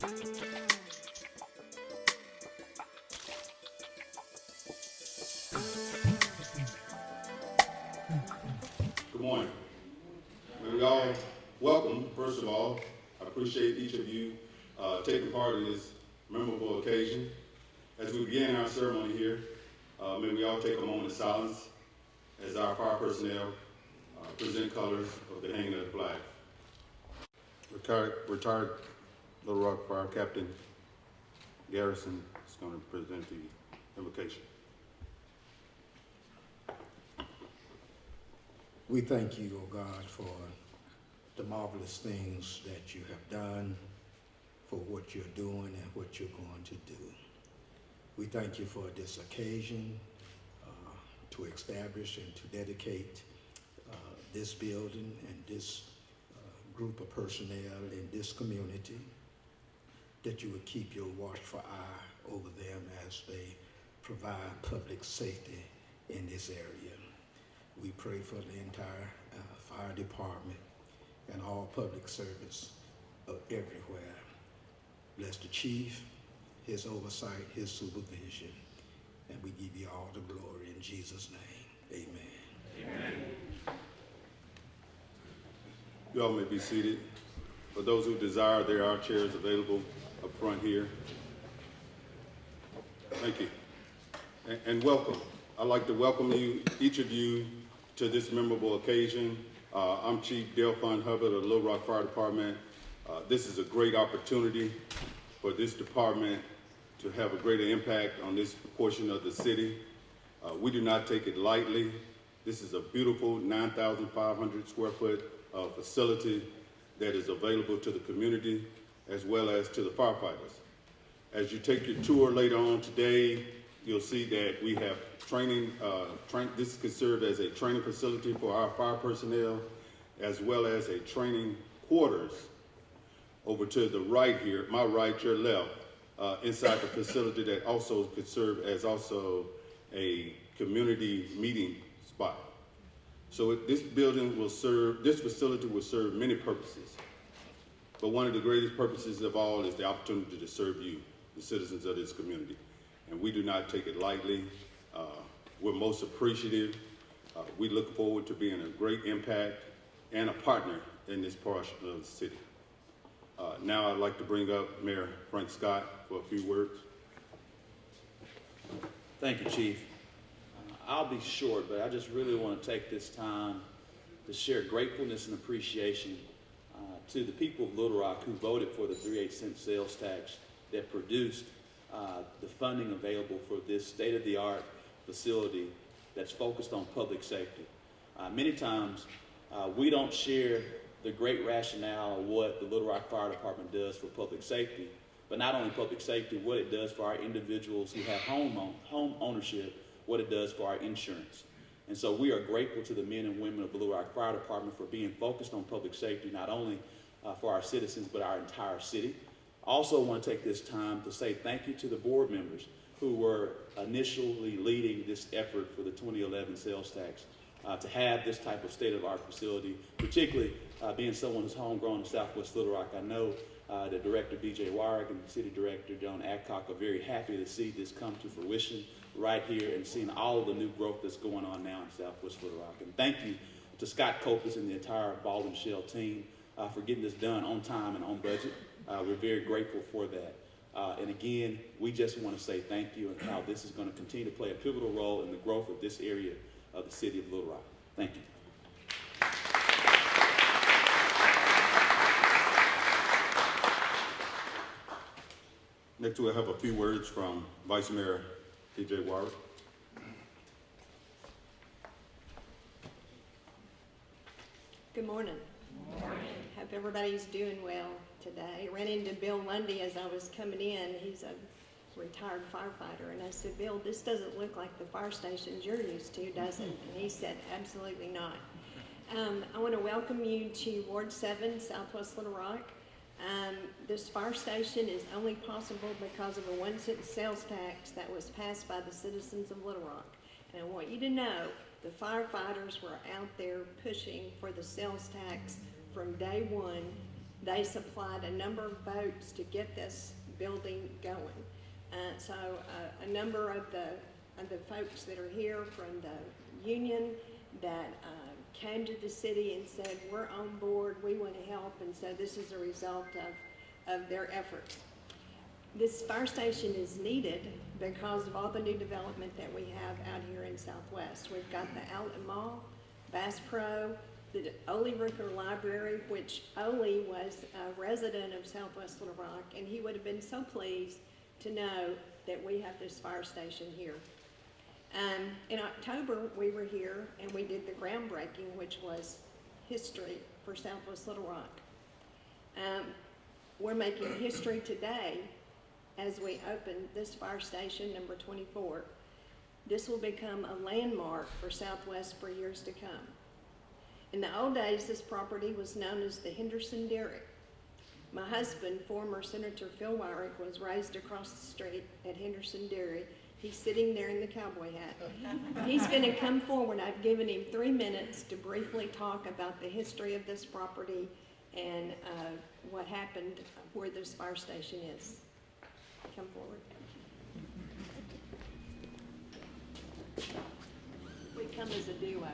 Good morning. We all welcome, first of all. I appreciate each of you taking part in this memorable occasion. As we begin our ceremony here, may we all take a moment of silence as our fire personnel present colors of the hanging of the flag. Retired Little Rock Fire Captain Garrison is going to present the invocation. We thank you, O God, for the marvelous things that you have done, for what you're doing and what you're going to do. We thank you for this occasion to establish and to dedicate this building and this group of personnel in this community, that you would keep your watchful eye over them as they provide public safety in this area. We pray for the entire fire department and all public service everywhere. Bless the chief, his oversight, his supervision, and we give you all the glory in Jesus' name. Amen. Amen. You all may be seated. For those who desire, there are chairs available up front here. Thank you. And welcome. I'd like to welcome you, each of you, to this memorable occasion. I'm Chief Delphon Hubbard of the Little Rock Fire Department. This is a great opportunity for this department to have a greater impact on this portion of the city. We do not take it lightly. This is a beautiful 9,500 square foot facility that is available to the community as well as to the firefighters. As you take your tour later on today, you'll see that we have training. This could serve as a training facility for our fire personnel, as well as a training quarters. Over to the right here, my right, your left, inside the facility that also could serve as also a community meeting spot. So this facility will serve many purposes. But one of the greatest purposes of all is the opportunity to serve you, the citizens of this community. And we do not take it lightly. We're most appreciative. We look forward to being a great impact and a partner in this portion of the city. Now I'd like to bring up Mayor Frank Scott for a few words. Thank you, Chief. I'll be short, but I just really want to take this time to share gratefulness and appreciation to the people of Little Rock who voted for the 3/8 sales tax that produced the funding available for this state-of-the-art facility that's focused on public safety. Many times, we don't share the great rationale of what the Little Rock Fire Department does for public safety, but not only public safety, what it does for our individuals who have home ownership, what it does for our insurance. And so we are grateful to the men and women of the Little Rock Fire Department for being focused on public safety, not only for our citizens, but our entire city. Also want to take this time to say thank you to the board members who were initially leading this effort for the 2011 sales tax. To have this type of state-of-the-art facility, particularly being someone who's homegrown in Southwest Little Rock, I know the Director B.J. Warwick and the City Director John Adcock are very happy to see this come to fruition right here and seeing all of the new growth that's going on now in Southwest Little Rock. And thank you to Scott Copas and the entire Baldwin Shell team for getting this done on time and on budget. We're very grateful for that. And again, we just want to say thank you and how this is going to continue to play a pivotal role in the growth of this area of the city of Little Rock. Thank you. Next, we'll have a few words from Vice Mayor B.J. Warwick. Good morning. Good morning. Hope everybody's doing well today. I ran into Bill Lundy as I was coming in. He's a retired firefighter, and I said, Bill, this doesn't look like the fire stations you're used to, does it? And he said, absolutely not. I want to welcome you to Ward 7, Southwest Little Rock. This fire station is only possible because of a 1-cent sales tax that was passed by the citizens of Little Rock. And I want you to know the firefighters were out there pushing for the sales tax from day one, They supplied a number of votes to get this building going. So a number of the folks that are here from the union that came to the city and said, we're on board, we want to help, and so this is a result of their efforts. This fire station is needed because of all the new development that we have out here in Southwest. We've got the Outlet Mall, Bass Pro, the Ole Ricker Library, which Ole was a resident of Southwest Little Rock, and he would have been so pleased to know that we have this fire station here. In October, we were here and we did the groundbreaking, which was history for Southwest Little Rock. We're making history today as we open this fire station, number 24. This will become a landmark for Southwest for years to come. In the old days, this property was known as the Henderson Dairy. My husband, former Senator Phil Wyrick, was raised across the street at Henderson Dairy. He's sitting there in the cowboy hat. He's going to come forward. I've given him 3 minutes to briefly talk about the history of this property and what happened where this fire station is. Come forward. We come as a duo.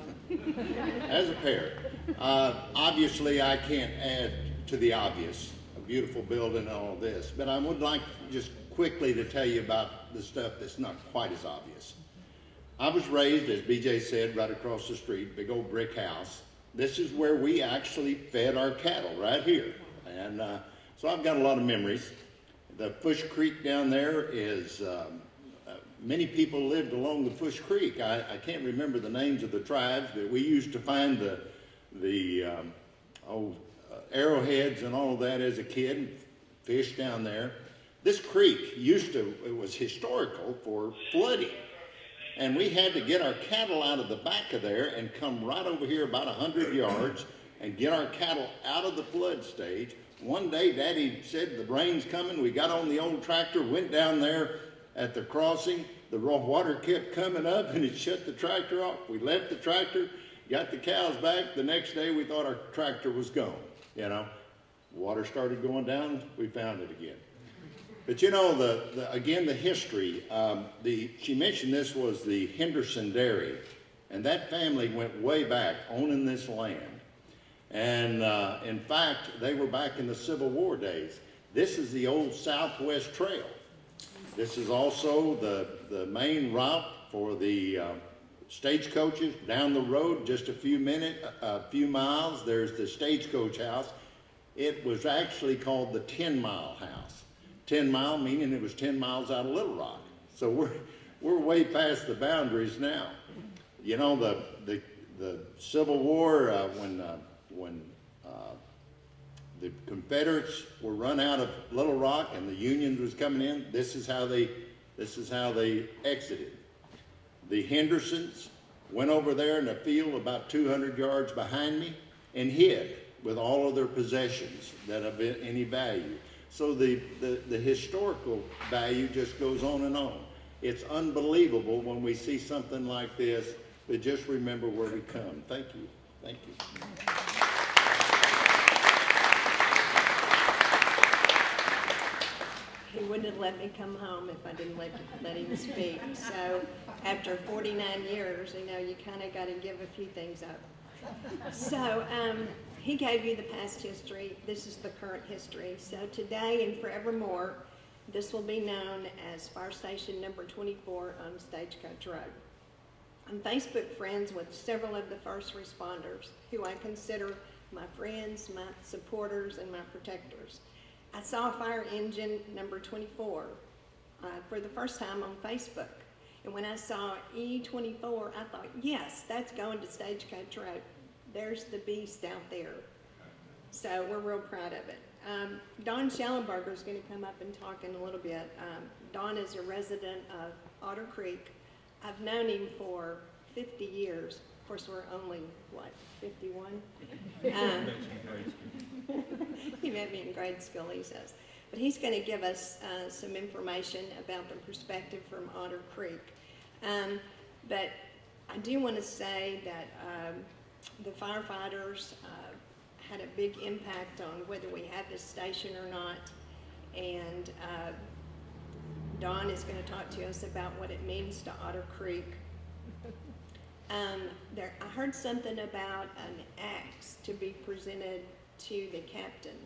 As a pair. Obviously, I can't add to the obvious, a beautiful building and all this, but I would like just quickly to tell you about the stuff that's not quite as obvious. I was raised, as BJ said, right across the street, big old brick house. This is where we actually fed our cattle, right here. And so I've got a lot of memories. The Fush Creek down there is, many people lived along the Fush Creek. I can't remember the names of the tribes, but we used to find the arrowheads and all of that as a kid, and fish down there. This creek it was historical for flooding. And we had to get our cattle out of the back of there and come right over here about 100 yards and get our cattle out of the flood stage. One day, Daddy said, the rain's coming. We got on the old tractor, went down there at the crossing. The raw water kept coming up and it shut the tractor off. We left the tractor, got the cows back. The next day, we thought our tractor was gone. You know, water started going down. We found it again. But you know, again, the history, she mentioned this was the Henderson Dairy, and that family went way back owning this land. And in fact, they were back in the Civil War days. This is the old Southwest Trail. This is also the main route for the stagecoaches. Down the road, just a few miles, there's the stagecoach house. It was actually called the 10-mile house. 10 mile meaning it was 10 miles out of Little Rock. So we're way past the boundaries now. You know, the Civil War, when the Confederates were run out of Little Rock and the Union was coming in, this is how they exited. The Hendersons went over there in a field about 200 yards behind me and hid with all of their possessions that have any value. So the historical value just goes on and on. It's unbelievable when we see something like this, but just remember where we come. Thank you. Thank you. He wouldn't have let me come home if I didn't let him speak. So after 49 years, you know, you kind of got to give a few things up. So he gave you the past history. This is the current history. So today and forevermore, this will be known as Fire Station number 24 on Stagecoach Road. I'm Facebook friends with several of the first responders who I consider my friends, my supporters, and my protectors. I saw fire engine number 24 for the first time on Facebook. And when I saw E24, I thought, yes, that's going to Stagecoach Road. There's the beast out there. So we're real proud of it. Don Schellenberger is going to come up and talk in a little bit. Don is a resident of Otter Creek. I've known him for 50 years. Of course, we're only, 51? He met me in grade school, he says. But he's going to give us some information about the perspective from Otter Creek. But I do want to say that the firefighters had a big impact on whether we had this station or not. And Dawn is going to talk to us about what it means to Otter Creek. I heard something about an axe to be presented to the captain.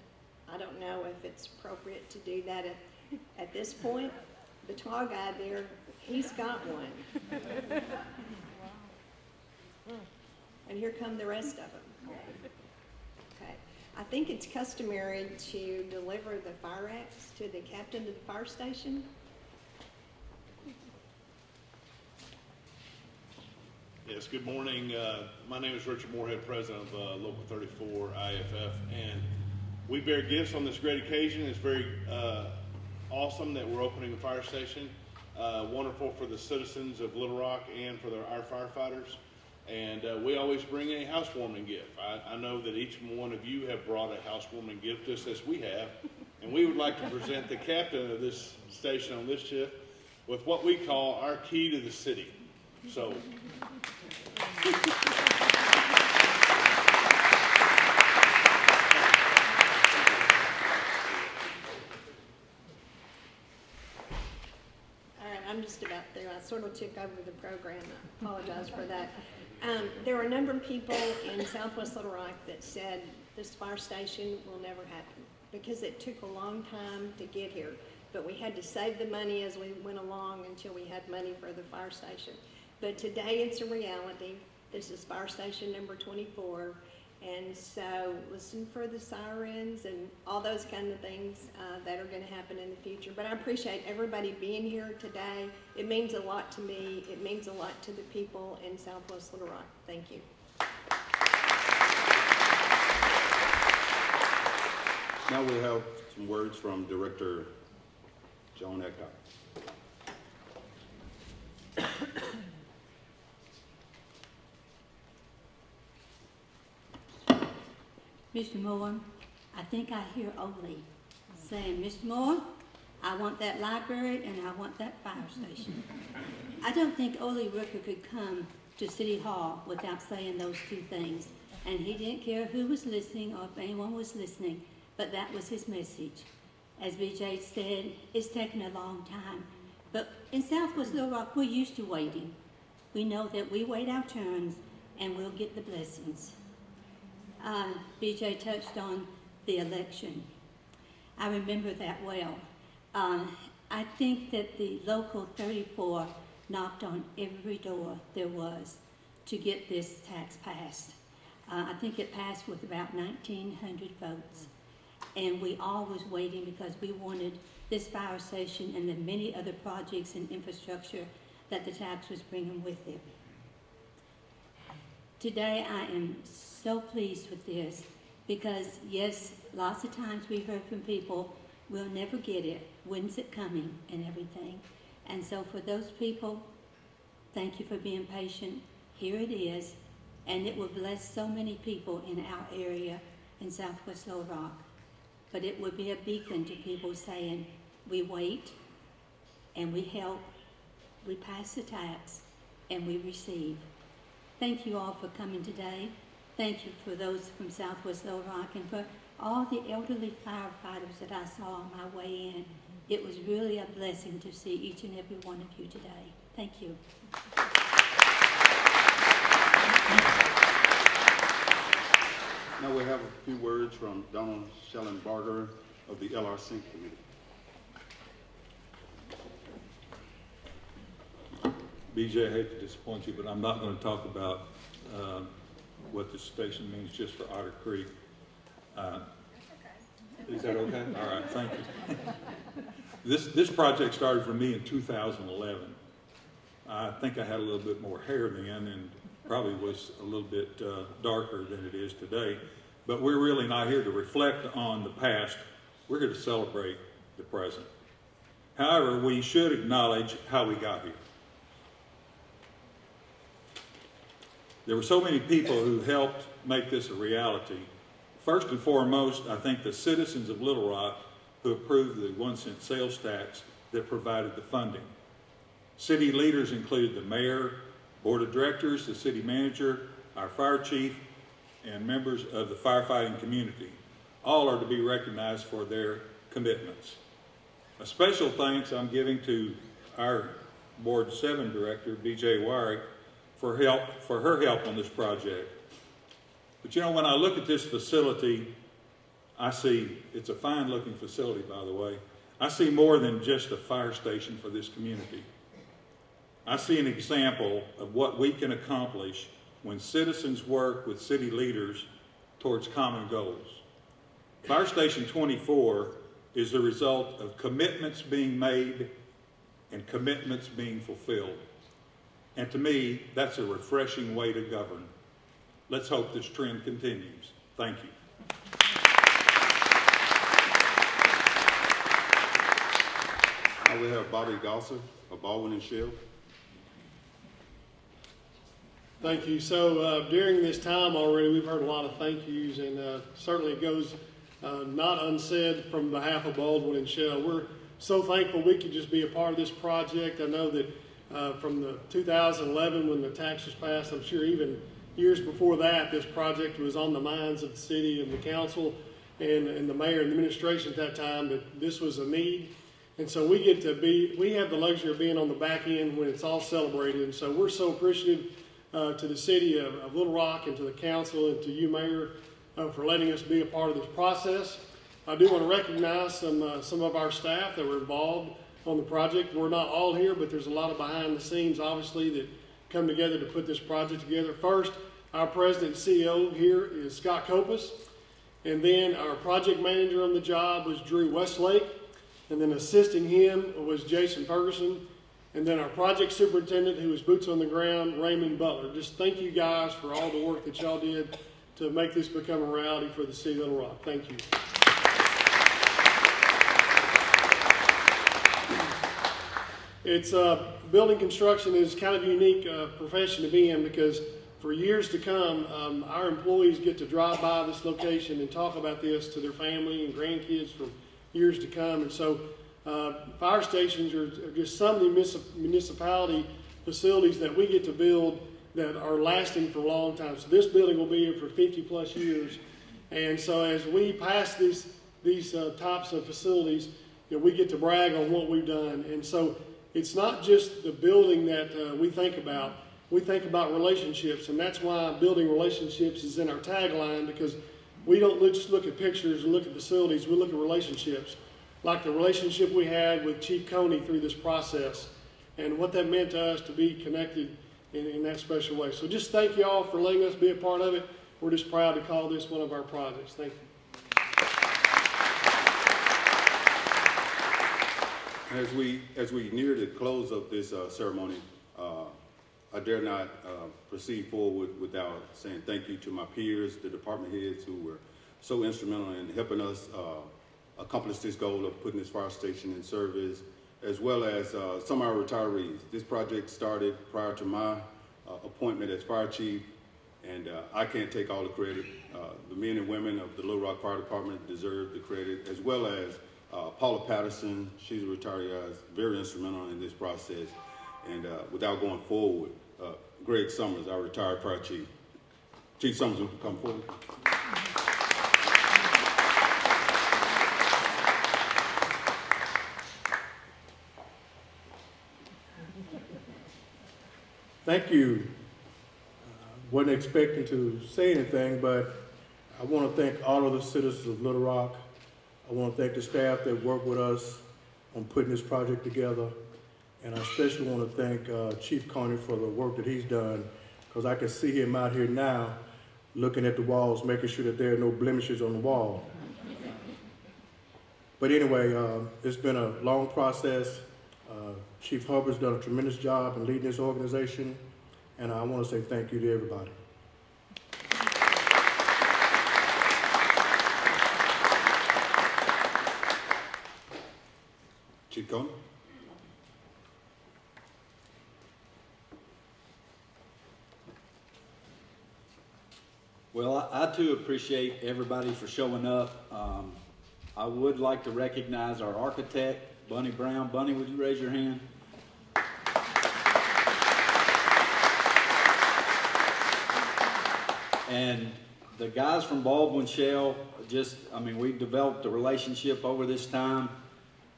I don't know if it's appropriate to do that at this point. The tall guy there, he's got one. And here come the rest of them. Okay. I think it's customary to deliver the fire axe to the captain of the fire station. Yes, good morning. My name is Richard Moorhead, president of Local 34 IFF, and we bear gifts on this great occasion. It's very awesome that we're opening the fire station. Wonderful for the citizens of Little Rock and for our firefighters. And we always bring a housewarming gift. I know that each one of you have brought a housewarming gift, just as we have. And we would like to present the captain of this station on this shift with what we call our key to the city. So. I'm just about through. I sort of took over the program. I apologize for that. There were a number of people in Southwest Little Rock that said this fire station will never happen because it took a long time to get here. But we had to save the money as we went along until we had money for the fire station. But today it's a reality. This is fire station number 24. And so listen for the sirens and all those kind of things that are going to happen in the future. But I appreciate everybody being here today. It means a lot to me. It means a lot to the people in Southwest Little Rock. Thank you. Now we'll have some words from Director Joan Eckhart. Mr. Moore, I think I hear Ole saying, Mr. Moore, I want that library and I want that fire station. I don't think Ole Rooker could come to City Hall without saying those two things. And he didn't care who was listening or if anyone was listening, but that was his message. As BJ said, it's taken a long time. But in Southwest Little Rock, we're used to waiting. We know that we wait our turns and we'll get the blessings. BJ touched on the election. I remember that well. I think that the Local 34 knocked on every door there was to get this tax passed. I think it passed with about 1,900 votes. And we all was waiting because we wanted this fire station and the many other projects and infrastructure that the tax was bringing with it. Today I am so pleased with this because, yes, lots of times we heard from people, we'll never get it, when's it coming, and everything. And so for those people, thank you for being patient. Here it is, and it will bless so many people in our area in Southwest Little Rock. But it would be a beacon to people saying, we wait, and we help, we pass the tax, and we receive. Thank you all for coming today. Thank you for those from Southwest Little Rock and for all the elderly firefighters that I saw on my way in. It was really a blessing to see each and every one of you today. Thank you. Now we have a few words from Donald Schellenbarger of the LRC Committee. BJ, I hate to disappoint you, but I'm not going to talk about what the station means just for Otter Creek. Is that okay? All right, thank you. This project started for me in 2011. I think I had a little bit more hair then and probably was a little bit darker than it is today. But we're really not here to reflect on the past. We're here to celebrate the present. However, we should acknowledge how we got here. There were so many people who helped make this a reality. First and foremost, I think the citizens of Little Rock who approved the 1-cent sales tax that provided the funding. City leaders included the mayor, board of directors, the city manager, our fire chief, and members of the firefighting community. All are to be recognized for their commitments. A special thanks I'm giving to our Board 7 Director, B.J. Wyrick, for her help on this project. But you know, when I look at this facility, I see, it's a fine looking facility, by the way. I see more than just a fire station for this community. I see an example of what we can accomplish when citizens work with city leaders towards common goals. Fire Station 24 is the result of commitments being made and commitments being fulfilled. And to me, that's a refreshing way to govern. Let's hope this trend continues. Thank you. Now we have Bobby Gosser of Baldwin and Shell. Thank you. So during this time already, we've heard a lot of thank yous, and certainly it goes not unsaid from behalf of Baldwin and Shell. We're so thankful we could just be a part of this project. I know that from the 2011 when the tax was passed, I'm sure even years before that, this project was on the minds of the city and the council and the mayor and the administration at that time, that this was a need. And so we have the luxury of being on the back end when it's all celebrated. And so we're so appreciative to the city of Little Rock and to the council and to you, Mayor, for letting us be a part of this process. I do want to recognize some of our staff that were involved on the project. We're not all here, but there's a lot of behind the scenes, obviously, that come together to put this project together. First, our president and CEO here is Scott Copas. And then our project manager on the job was Drew Westlake. And then assisting him was Jason Ferguson. And then our project superintendent, who was boots on the ground, Raymond Butler. Just thank you guys for all the work that y'all did to make this become a reality for the city of Little Rock. Thank you. It's building construction is kind of a unique profession to be in, because for years to come, our employees get to drive by this location and talk about this to their family and grandkids for years to come. And so fire stations are just some of the municipality facilities that we get to build that are lasting for a long time. So this building will be here for 50 plus years. And so as we pass these types of facilities, you know, we get to brag on what we've done. And so it's not just the building that we think about. We think about relationships, and that's why building relationships is in our tagline, because we don't just look at pictures and look at facilities, we look at relationships. Like the relationship we had with Chief Coney through this process, and what that meant to us to be connected in that special way. So just thank you all for letting us be a part of it. We're just proud to call this one of our projects. Thank you. As we near the close of this ceremony, I dare not proceed forward without saying thank you to my peers, the department heads who were so instrumental in helping us accomplish this goal of putting this fire station in service, as well as some of our retirees. This project started prior to my appointment as fire chief, and I can't take all the credit. The men and women of the Little Rock Fire Department deserve the credit, as well as Paula Patterson. She's a retiree, very instrumental in this process. And without going forward, Greg Summers, our retired fire chief. Chief Summers, will you come forward? Thank you. Wasn't expecting to say anything, but I want to thank all of the citizens of Little Rock. I want to thank the staff that worked with us on putting this project together. And I especially want to thank Chief Coney for the work that he's done, because I can see him out here now looking at the walls, making sure that there are no blemishes on the wall. But anyway, it's been a long process. Chief Hubbard's done a tremendous job in leading this organization, and I want to say thank you to everybody. Chief Coney? Well, I too appreciate everybody for showing up. I would like to recognize our architect, Bunny Brown. Bunny, would you raise your hand? And The guys from Baldwin Shell, we've developed a relationship over this time.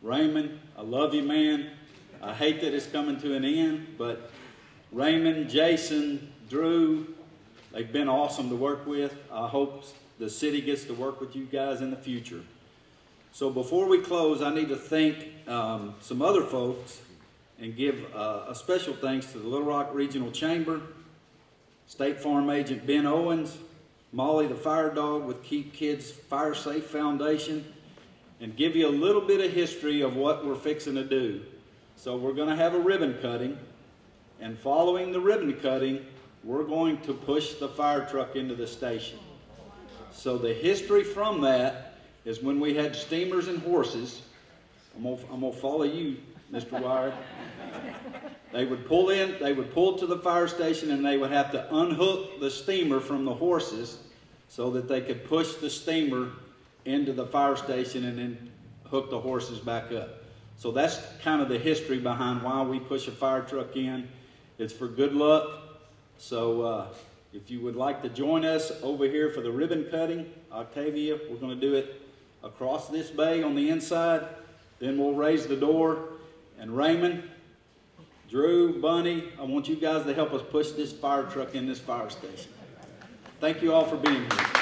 Raymond, I love you, man. I hate that it's coming to an end, but Raymond, Jason, Drew, they've been awesome to work with. I hope the city gets to work with you guys in the future. So before we close, I need to thank some other folks and give a special thanks to the Little Rock Regional Chamber, State Farm Agent Ben Owens, Molly the Fire Dog with Keep Kids Fire Safe Foundation, and give you a little bit of history of what we're fixing to do. So we're going to have a ribbon cutting, and following the ribbon cutting, we're going to push the fire truck into the station. So the history from that is when we had steamers and horses. I'm gonna follow you, Mr. Wire. They would pull to the fire station, and they would have to unhook the steamer from the horses so that they could push the steamer into the fire station and then hook the horses back up. So that's kind of the history behind why we push a fire truck in. It's for good luck. So if you would like to join us over here for the ribbon cutting, Octavia, we're going to do it across this bay on the inside. Then we'll raise the door. And Raymond, Drew, Bunny, I want you guys to help us push this fire truck in this fire station. Thank you all for being here.